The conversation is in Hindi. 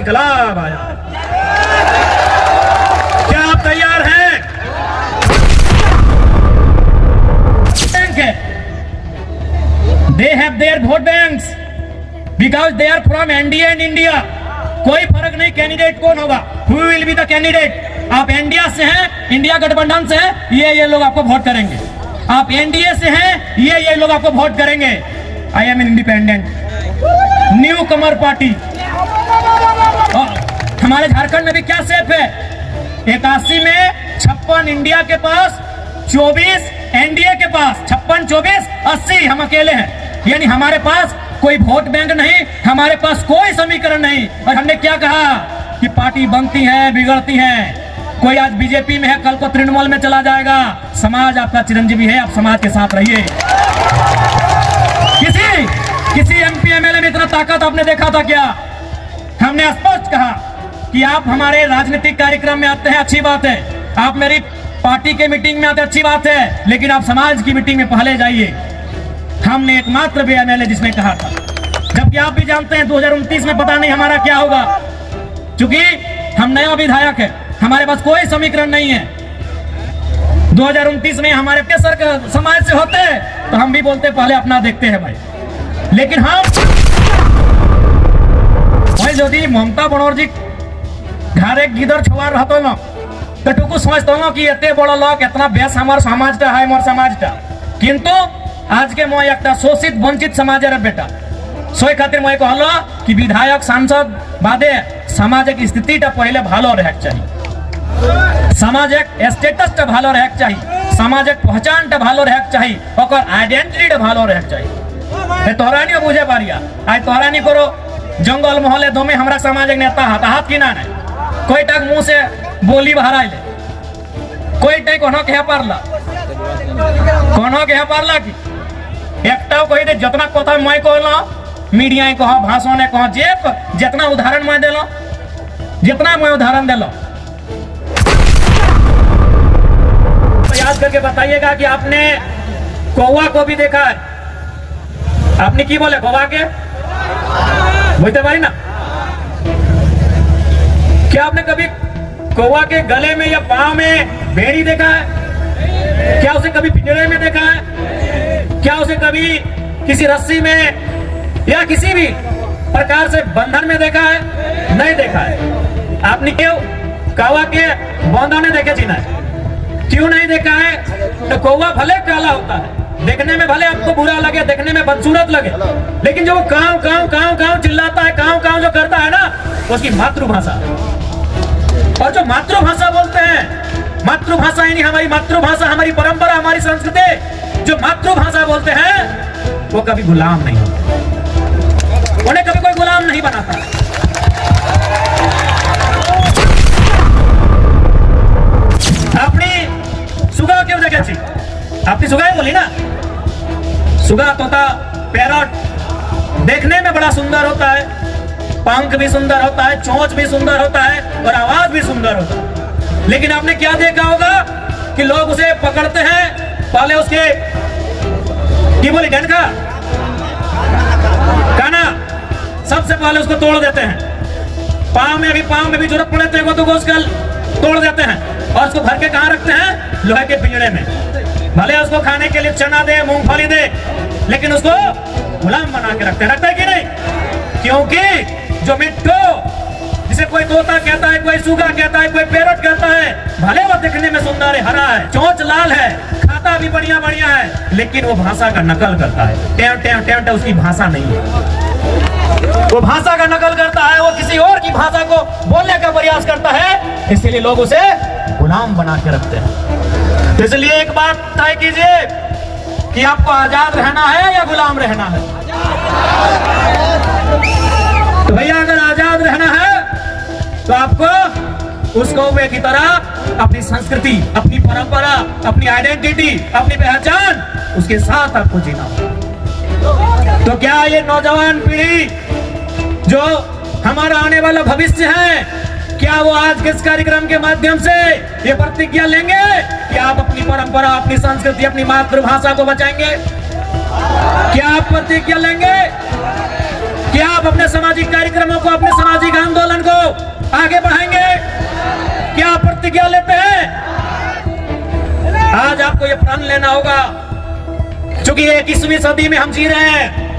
इनकलाब आया। क्या आप तैयार हैं? They have their vote banks because they are from NDA and India. कोई फर्क नहीं कैंडिडेट कौन होगा, who will be the candidate। आप इंडिया से हैं, इंडिया गठबंधन से हैं, ये लोग आपको वोट करेंगे। आप एनडीए से हैं, ये लोग आपको वोट करेंगे। I am independent new Qamar party. हमारे झारखंड में भी क्या सेफ है, 81 में 56 इंडिया के पास, 24 एनडीए के पास, 56, 24, 80 हम अकेले हैं। यानी हमारे पास कोई वोट बैंक नहीं, हमारे पास कोई समीकरण नहीं। और हमने क्या कहा कि पार्टी बनती है बिगड़ती है, कोई आज बीजेपी में है कल को तृणमूल में चला जाएगा। समाज आपका चिरंजीवी है, आप समाज के साथ रहिए। किसी एमपी एमएलए में इतना ताकत आपने देखा था क्या? हमने स्पष्ट कहा कि आप हमारे राजनीतिक कार्यक्रम में आते हैं, अच्छी बात है, आप मेरी पार्टी के मीटिंग में आते हैं, अच्छी बात है, लेकिन आप समाज की मीटिंग में पहले जाइए। हमने एकमात्र भी एमएलए जिसने कहा था, जबकि आप भी जानते हैं 2029 में पता नहीं हमारा क्या होगा, क्योंकि हम नया विधायक है, हमारे पास कोई समीकरण नहीं है। 2029 में हमारे केसर समाज से होते तो हम भी बोलते पहले अपना देखते हैं भाई। लेकिन हम भाई यदि ममता बनर्जी घरे गिदर छुआर रहते न तो टुकु समझते न कि एते बड़ लोक इतना बेस हमार समाजटा है, मोर समाजटा। किंतु आज के मैं एक शोषित वंचित समाजेर बेटा सोई खातिर मैं कहलो कि विधायक सांसद बादे सामाजिक स्थितिटा पहले भालो रहेक चाहिए, सामाजिक स्टेटसटा भालो रहेक चाहिए, सामाजिक पहचानटा भालो रहेक चाहिए, ओकर आइडेंटिटीटा भालो रहेक चाहिए। तोहरानी बुझे पारिया आज तोहरानी करो जंगल मोहल्ले दोमे हमरा सामाजिक नेता हाथ की ना कोई टाक मुंह से बोली बहराई ले, कोई टाइम कोनो के पारला की एकटाও कहि दे जितना कथा मैं कहलो मीडिया कह भाषण कह जे जितना उदाहरण मैं देलो, जितना मैं उदाहरण देलो तो याद करके बताइएगा कि आपने कौवा को भी देखा है। आपने की बोले कौवा के बुझते पारी ना? क्या आपने कभी कौवा के गले में या पांव में भेड़ी देखा है? क्या उसे कभी पिंजरे में देखा है? क्या उसे कभी किसी रस्सी में या किसी भी प्रकार से बंधन में देखा है? नहीं देखा है। आपने क्यों कौवा के बंधन में देखे चिन्ह है? क्यों नहीं देखा है? तो कौवा भले काला होता है, देखने में भले आपको बुरा लगे, देखने में बदसूरत लगे, लेकिन जो वो काव काव काव काव चिल्लाता है, काव काव जो करता है ना, उसकी मातृभाषा। और जो मातृभाषा बोलते हैं, मातृभाषा यानी हमारी मातृभाषा, हमारी परंपरा, हमारी संस्कृति, जो मातृभाषा बोलते हैं वो कभी गुलाम नहीं होते, उन्हें कभी कोई गुलाम नहीं बनाता। अपनी सुगा क्यों देखे थी? आपकी सुगा ही बोली ना, सुगा तोता पैरट देखने में बड़ा सुंदर होता है, पंख भी सुंदर होता है, चोंच भी सुंदर होता है और आवाज भी सुंदर होता है। लेकिन आपने क्या देखा होगा कि लोग उसे पकड़ते हैं, पहले उसके की बोली डंका काना सबसे पहले उसको तोड़ देते हैं, पांव में भी जरूरत पड़े तो वो तो उसका तोड़ देते हैं और उसको भर के कहाँ रखते हैं? लोहे के पिंजरे में। भले उसको खाने के लिए चना दे, मूंगफली दे, लेकिन उसको गुलाम बना के रखते हैं। रखता है कि नहीं? क्योंकि जो मिट्टू जिसे कोई तोता कहता है, कोई सूगा कहता है, कोई पैरट कहता है, भले वो दिखने में सुंदर है, हरा है, चोंच लाल है, खाता भी बढ़िया बढ़िया है, लेकिन वो भाषा का नकल करता है। टेव टेव टेव टेव उसकी भाषा नहीं है, वो भाषा का नकल करता है, वो किसी और की भाषा को बोलने का प्रयास करता है, इसलिए लोग उसे गुलाम बना के रखते हैं। तो इसलिए एक बात तय कीजिए कि आपको आजाद रहना है या गुलाम रहना है। तो भैया अगर आजाद रहना है तो आपको उस कौवे की तरह अपनी संस्कृति, अपनी परंपरा, अपनी आइडेंटिटी, अपनी पहचान, उसके साथ आपको जीना। तो क्या ये नौजवान पीढ़ी जो हमारा आने वाला भविष्य है, क्या वो आज के इस कार्यक्रम के माध्यम से ये प्रतिज्ञा लेंगे कि आप अपनी परंपरा, अपनी संस्कृति, अपनी मातृभाषा को बचाएंगे? क्या आप प्रतिज्ञा लेंगे कि आप अपने सामाजिक कार्यक्रमों को, अपने सामाजिक आंदोलन को आगे बढ़ाएंगे? क्या प्रतिज्ञा लेते हैं? आज आपको ये प्रण लेना होगा, क्योंकि 21वीं सदी में हम जी रहे हैं।